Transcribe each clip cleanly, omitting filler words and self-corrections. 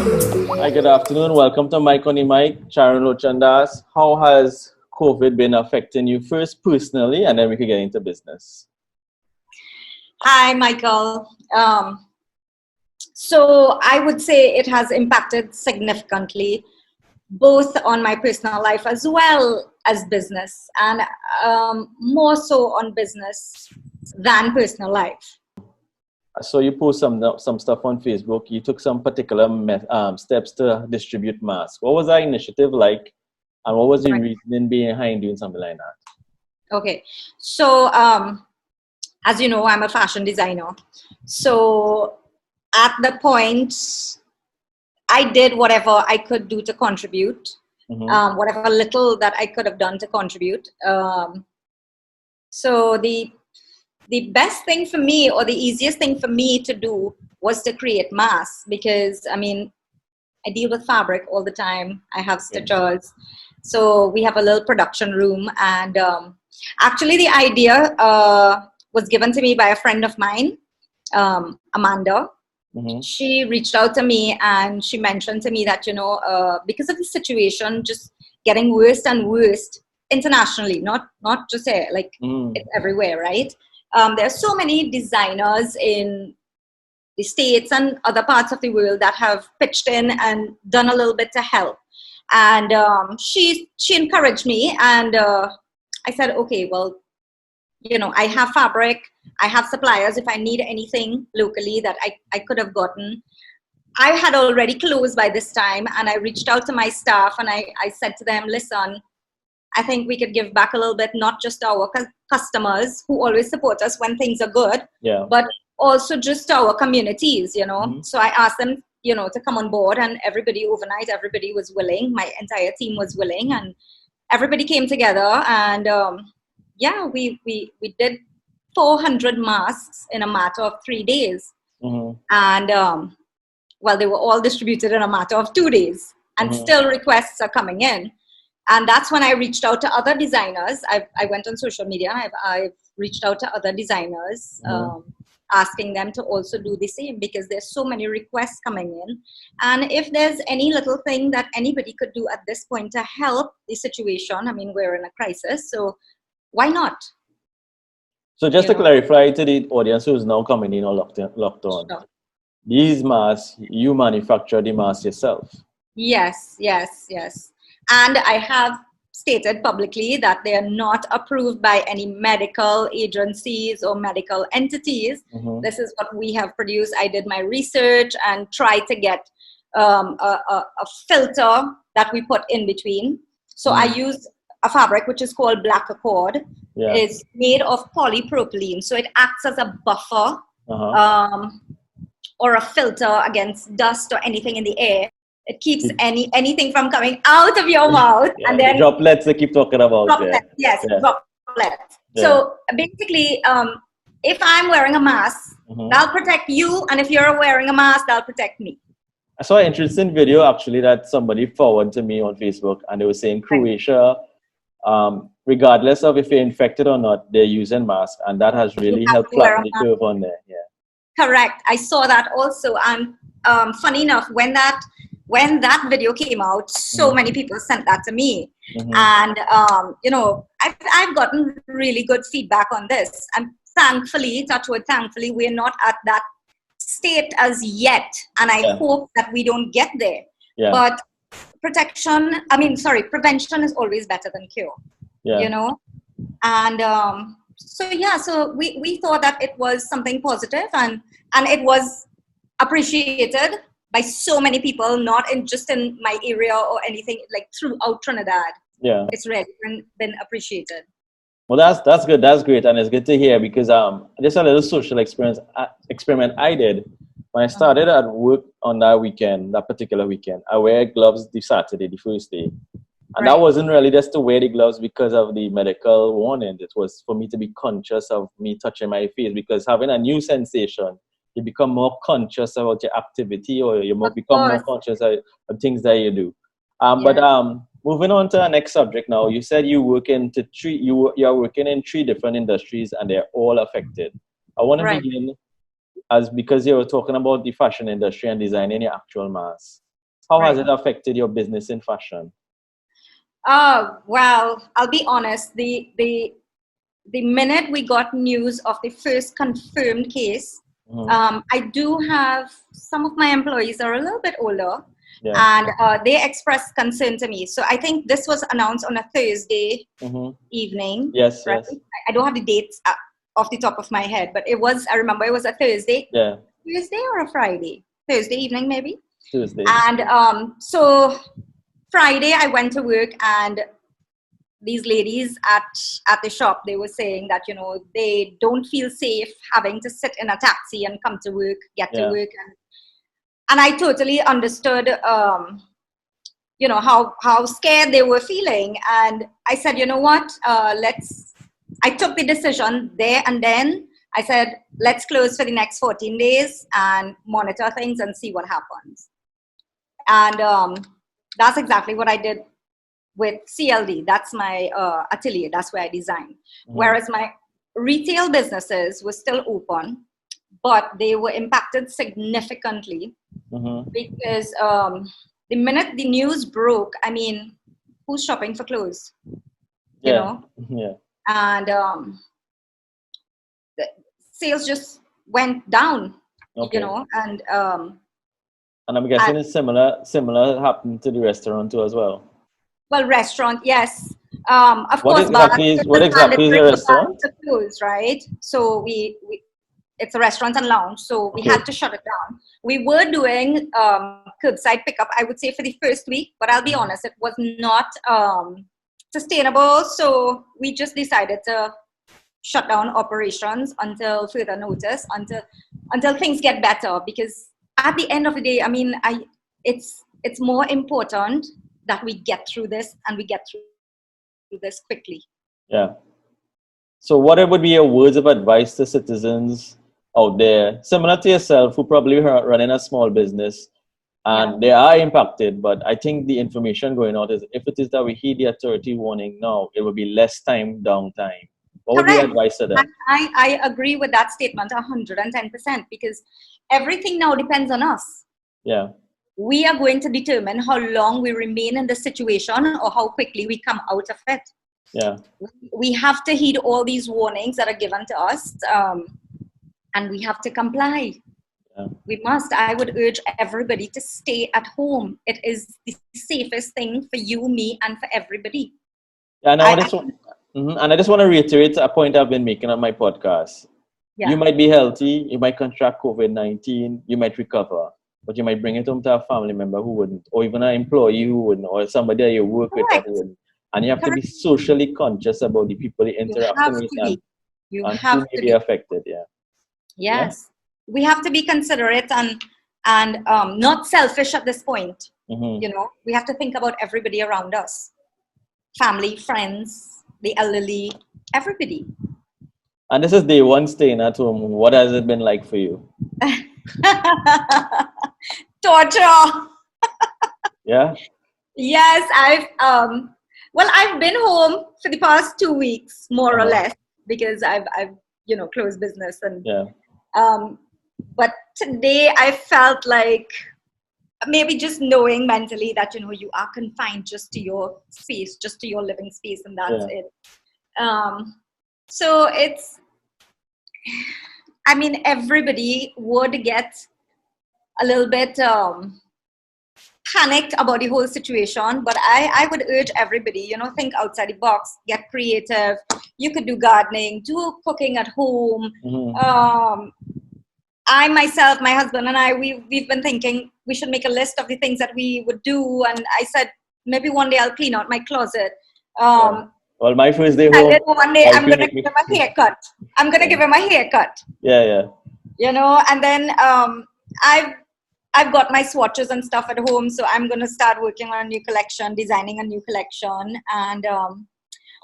Hi, good afternoon. Welcome to Mike on the Mic, Charu Lochan Dass. How has COVID been affecting you first personally, and then we could get into business? Hi, Michael. So I would say it has impacted significantly, both on my personal life as well as business, and more so on business than personal life. So you post some stuff on Facebook. You took some particular steps to distribute masks. What was that initiative like, and what was the reasoning behind doing something like that? Okay, so as you know, I'm a fashion designer. So at the point, I did whatever I could do to contribute, whatever little that I could have done to contribute. So the best thing for me, or the easiest thing for me to do, was to create masks, because I mean, I deal with fabric all the time. I have stitchers. So we have a little production room, and actually the idea was given to me by a friend of mine, Amanda. She reached out to me and she mentioned to me that, because of the situation just getting worse and worse internationally, not just here, like it's everywhere, right? There are so many designers in the States and other parts of the world that have pitched in and done a little bit to help. And she encouraged me, and I said, okay, well, I have fabric, I have suppliers if I need anything locally that I could have gotten. I had already closed by this time, and I reached out to my staff and I said to them, listen, I think we could give back a little bit, not just our customers who always support us when things are good, but also just our communities, So I asked them, to come on board, and everybody overnight, everybody was willing. My entire team was willing, and everybody came together, and we did 400 masks in a matter of 3 days. And they were all distributed in a matter of 2 days, and still requests are coming in. And that's when I reached out to other designers. I went on social media. I've reached out to other designers, asking them to also do the same, because there's so many requests coming in. And if there's any little thing that anybody could do at this point to help the situation, I mean, we're in a crisis, so why not? So just to clarify to the audience who's now coming in or locked on, Sure. These masks, you manufacture the masks yourself? Yes. And I have stated publicly that they are not approved by any medical agencies or medical entities. This is what we have produced. I did my research and tried to get a filter that we put in between. So I used a fabric which is called black accord. It's made of polypropylene, so it acts as a buffer or a filter against dust or anything in the air. It keeps anything from coming out of your mouth. And then droplets they keep talking about. Droplets. Droplets. So basically, if I'm wearing a mask, that'll protect you, and if you're wearing a mask, that'll protect me. I saw an interesting video actually that somebody forwarded to me on Facebook, and they were saying Croatia, regardless of if you're infected or not, they're using masks, and that has really helped flatten the curve on there. Correct. I saw that also, and funny enough, when that video came out, so many people sent that to me, and I've gotten really good feedback on this, and thankfully, thankfully, we're not at that state as yet, and I hope that we don't get there. But prevention is always better than cure. And so we thought that it was something positive, and it was appreciated by so many people, not just in my area or anything, like throughout Trinidad. It's really been appreciated. Well, that's good. That's great, and it's good to hear, because just a little social experiment I did when I started at work on that particular weekend. I wear gloves the Saturday, the first day, and that wasn't really just to wear the gloves because of the medical warning. It was for me to be conscious of me touching my face, because having a new sensation, you become more conscious about your activity, or you become more conscious of things that you do. But moving on to our next subject now, you said you are working in 3 different industries, and they're all affected. I want to begin because you were talking about the fashion industry and designing your actual masks. How has it affected your business in fashion? Well, I'll be honest. The minute we got news of the first confirmed case, I do have some of my employees are a little bit older, and they expressed concern to me. So I think this was announced on a Thursday evening. Yes, right? yes. I don't have the dates off the top of my head, but it was. I remember it was a Thursday. Yeah. Tuesday or a Friday? Thursday evening, maybe. Tuesday. And so Friday, I went to work, and these ladies at the shop, they were saying that, you know, they don't feel safe having to sit in a taxi and come to work, get to work. And I totally understood, you know, how scared they were feeling. And I said, you know what, I took the decision there and then. I said, let's close for the next 14 days and monitor things and see what happens. And that's exactly what I did with CLD. That's my atelier. That's where I design. Whereas my retail businesses were still open, but they were impacted significantly because the minute the news broke, I mean, who's shopping for clothes? You know? Yeah. And the sales just went down, you know, and I'm guessing it's similar happened to the restaurant too as well. Well, restaurant, yes. Of course, what exactly is a restaurant? Close, right? So we it's a restaurant and lounge, so we had to shut it down. We were doing curbside pickup, I would say, for the first week, but I'll be honest, it was not sustainable. So we just decided to shut down operations until further notice, until things get better. Because at the end of the day, I mean, it's more important that we get through this and we get through this quickly. Yeah. So what would be your words of advice to citizens out there, similar to yourself, who probably are running a small business and they are impacted, but I think the information going out is, if it is that we heed the authority warning now, it will be less downtime. What would be your advice to them? I agree with that statement 110%, because everything now depends on us. Yeah. We are going to determine how long we remain in the situation or how quickly we come out of it. Yeah. We have to heed all these warnings that are given to us, and we have to comply. Yeah. We must. I would urge everybody to stay at home. It is the safest thing for you, me, and for everybody. Yeah, and I just want to reiterate a point I've been making on my podcast. Yeah. You might be healthy, you might contract COVID-19, you might recover, but you might bring it home to a family member who wouldn't, or even an employee who wouldn't, or somebody that you work with that wouldn't. And you have to be socially conscious about the people you interact with and who may be affected. Yeah. Yes. Yeah. We have to be considerate and not selfish at this point. You know, we have to think about everybody around us. Family, friends, the elderly, everybody. And this is day one staying at home. What has it been like for you? Torture. Yeah. Yes, I've been home for the past 2 weeks, more or less, because I've closed business and but today I felt like maybe just knowing mentally that you are confined just to your space, just to your living space, and that's it. So it's, I mean, everybody would get a little bit panicked about the whole situation, but I would urge everybody, think outside the box, get creative. You could do gardening, do cooking at home. I myself, my husband and I, we've been thinking we should make a list of the things that we would do, and I said maybe one day I'll clean out my closet. Well, my first day home, one day I'm gonna give him a haircut. I'm gonna give him a haircut. Yeah. And then I've got my swatches and stuff at home, so I'm gonna start working on a new collection, designing a new collection, and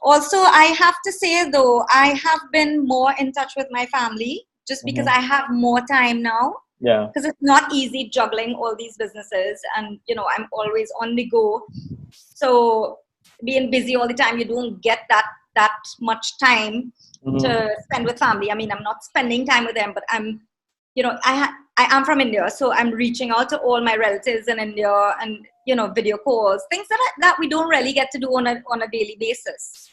also I have to say though, I have been more in touch with my family just because I have more time now. Yeah. Because it's not easy juggling all these businesses, and I'm always on the go. So being busy all the time, you don't get that much time to spend with family. I mean, I'm not spending time with them, but I'm, I am from India, so I'm reaching out to all my relatives in India, and video calls, things that we don't really get to do on a daily basis.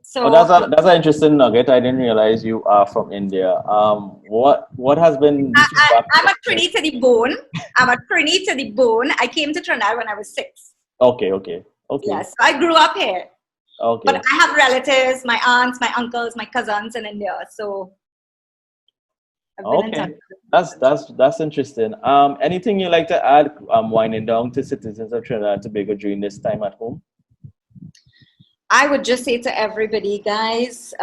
So that's an interesting nugget. I didn't realize you are from India. What has been the feedback? I'm a Trini to the bone. I'm a Trini to the bone. I came to Trinidad when I was 6. Okay. Yes, I grew up here. Okay. But I have relatives, my aunts, my uncles, my cousins in India. So I've been in touch. That's interesting. Anything you like to add? Winding down to citizens of Trinidad and Tobago during this time at home. I would just say to everybody, guys,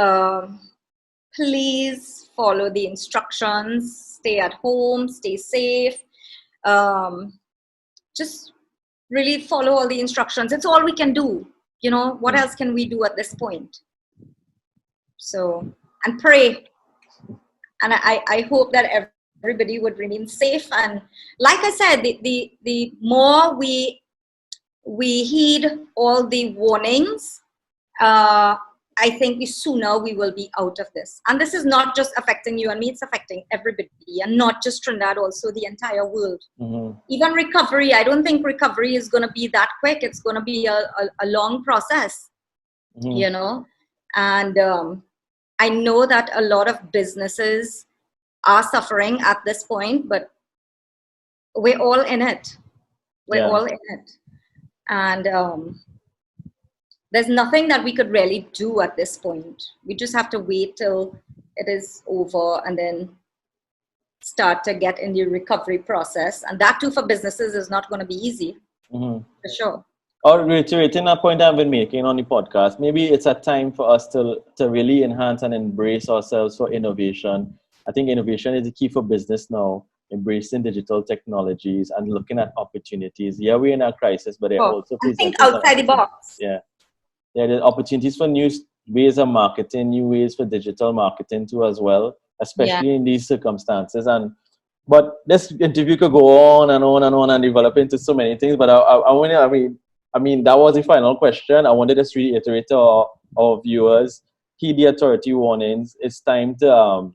please follow the instructions. Stay at home. Stay safe. Just really follow all the instructions. It's all we can do. What else can we do at this point? So, and pray. And I hope that everybody would remain safe. And like I said, the more we heed all the warnings, I think the sooner we will be out of this. And this is not just affecting you and me, it's affecting everybody, and not just Trinidad, also the entire world. Even recovery, I don't think recovery is going to be that quick. It's going to be a long process, and I know that a lot of businesses are suffering at this point, but we're all in it. We're all in it. And there's nothing that we could really do at this point. We just have to wait till it is over and then start to get in the recovery process. And that too for businesses is not going to be easy, for sure. Or reiterating that point I've been making on the podcast, maybe it's a time for us to really enhance and embrace ourselves for innovation. I think innovation is the key for business now, embracing digital technologies and looking at opportunities. Yeah, we're in a crisis, but they're also think outside the box. Yeah, there are opportunities for new ways of marketing, new ways for digital marketing too as well, especially in these circumstances. But this interview could go on and on and on and develop into so many things. But I mean, that was the final question. I wanted to reiterate to our viewers, heed the authority warnings. It's time to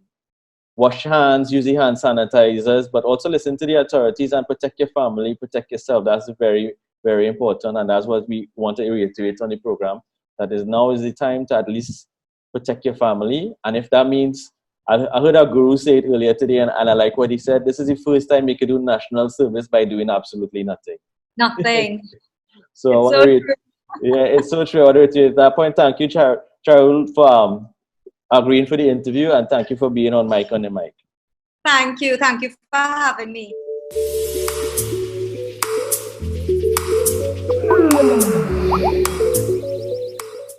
wash hands, use the hand sanitizers, but also listen to the authorities and protect your family, protect yourself. That's very, very important. And that's what we want to reiterate on the program. That is, now is the time to at least protect your family. And if that means, I heard our guru say it earlier today, and I like what he said, this is the first time you could do national service by doing absolutely nothing. Nothing. So, it's so true. At that point, thank you, Charu, for agreeing for the interview, and thank you for being on Mike on the Mic. Thank you for having me.